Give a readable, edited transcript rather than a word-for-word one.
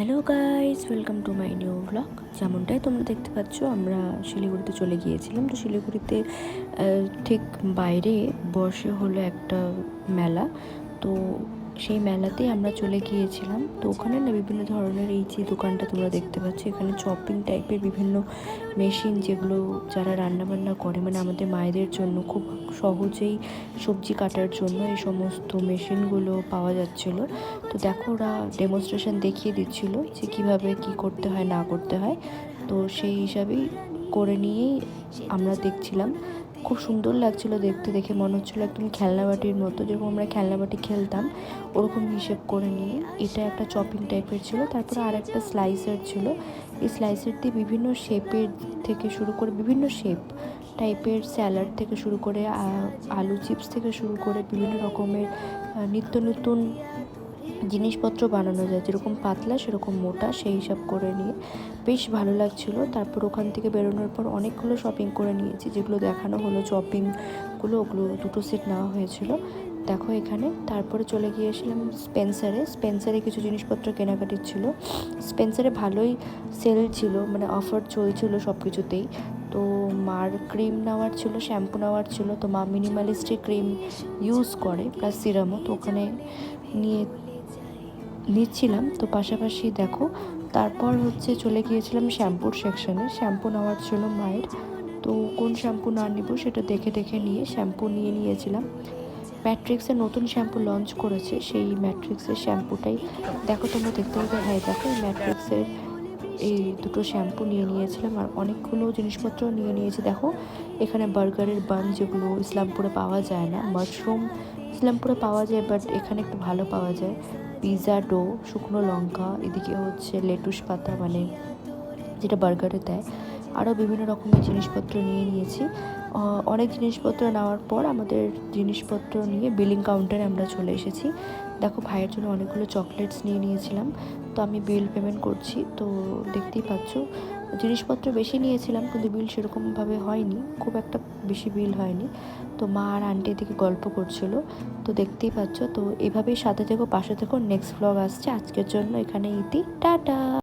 Hello guys, welcome to my new blog. যেমনটাই তোমরা দেখতে পাচ্ছ, আমরা শিলিগুড়িতে চলে গিয়েছিলাম। তো শিলিগুড়িতে ঠিক বাইরে বসে হলো একটা মেলা। তো সেই মেলাতেই আমরা চলে গিয়েছিলাম। তো ওখানে না বিভিন্ন ধরনের এই যে দোকানটা তোমরা দেখতে পাচ্ছ, এখানে চপিং টাইপের বিভিন্ন মেশিন, যেগুলো যারা রান্নাবান্না করে, মানে আমাদের মায়েদের জন্য খুব সহজেই সবজি কাটার জন্য এই সমস্ত মেশিনগুলো পাওয়া যাচ্ছিলো। তো দেখো, ওরা ডেমনস্ট্রেশন দেখিয়ে দিচ্ছিল যে কীভাবে কি করতে হয় না করতে হয়। তো সেই হিসাবেই করে নিয়েই আমরা দেখছিলাম। খুব সুন্দর লাগছিল দেখতে, দেখে মনে হচ্ছিলো একদম খেলনাবাটির মতো, যেরকম আমরা খেলনাবাটি খেলতাম ওরকম হিসেব করে নিয়ে। এটা একটা চপিং টাইপের ছিল। তারপরে আর একটা স্লাইসার ছিল। এই স্লাইসার দিয়ে বিভিন্ন শেপের থেকে শুরু করে, বিভিন্ন শেপ টাইপের স্যালাড থেকে শুরু করে আলু চিপস থেকে শুরু করে বিভিন্ন রকমের নিত্য নতুন জিনিসপত্র বানানো যায়, যেরকম পাতলা সেরকম মোটা, সেই হিসাব করে নিয়ে বেশ ভালো লাগছিল। তারপর ওখান থেকে বেরোনোর পর অনেকগুলো শপিং করে নিয়েছি, যেগুলো দেখানো হলো শপিংগুলো, ওগুলো 2টো সেট নেওয়া হয়েছিল দেখো এখানে। তারপরে চলে গিয়েছিলাম স্পেন্সারে কিছু জিনিসপত্র কেনাকাটির ছিল। স্পেন্সারে ভালোই সেল ছিল, মানে অফার চলছিল সব কিছুতেই। তো মার ক্রিম নেওয়ার ছিল, শ্যাম্পু নেওয়ার ছিল। তো মা মিনিমালিস্টিক ক্রিম ইউজ করে, প্লাস সিরামও। তো ওখানে নিচ্ছিলাম। তো পাশাপাশি দেখো, তারপর চলে গিয়েছিলাম শ্যাম্পুর সেকশনে। শ্যাম্পু নেওয়ার ছিল মায়ের। তো কোন শ্যাম্পু না নিব সেটা দেখে দেখে নিয়ে শ্যাম্পু নিয়েছিলাম। ম্যাট্রিক্সের নতুন শ্যাম্পু লঞ্চ করেছে, সেই ম্যাট্রিক্সের শ্যাম্পুটাই দেখো, তোমরা দেখতে পাবে। হ্যাঁ দেখো, এই ম্যাট্রিক্সের এই 2টো শ্যাম্পু নিয়েছিলাম। আর অনেকগুলো জিনিসপত্র নিয়েছি দেখো। এখানে বার্গারের বান, যেগুলো ইসলামপুরে পাওয়া যায় না। মাশরুম ইসলামপুরে পাওয়া যায়, বাট এখানে একটু ভালো পাওয়া যায়। পিৎজা ডো, শুকনো লঙ্কা, এদিকে লেটুস পাতা, মানে যেটা বার্গারে দেয়। আরও বিভিন্ন রকমের জিনিসপত্র নিয়েছি। অনেক জিনিসপত্র নেওয়ার পর আমাদের জিনিসপত্র নিয়ে বিলিং কাউন্টারে আমরা চলে এসেছি। দেখো, ভাইয়ের জন্য অনেকগুলো চকলেটস নিয়েছিলাম। তো আমি বিল পেমেন্ট করছি। তো দেখতেই পাচ্ছ, জিনিসপত্র বেশি নিয়েছিলাম, কিন্তু বিল সেরকমভাবে হয়নি, খুব একটা বেশি বিল হয়নি। তো মা আর আন্টি এদিকে গল্প করছিল। তো দেখতেই পাচ্ছ। তো এভাবেই সাথে থেকো, পাশে থেকো। নেক্সট ব্লগ আসছে। আজকের জন্য এখানে টাটা।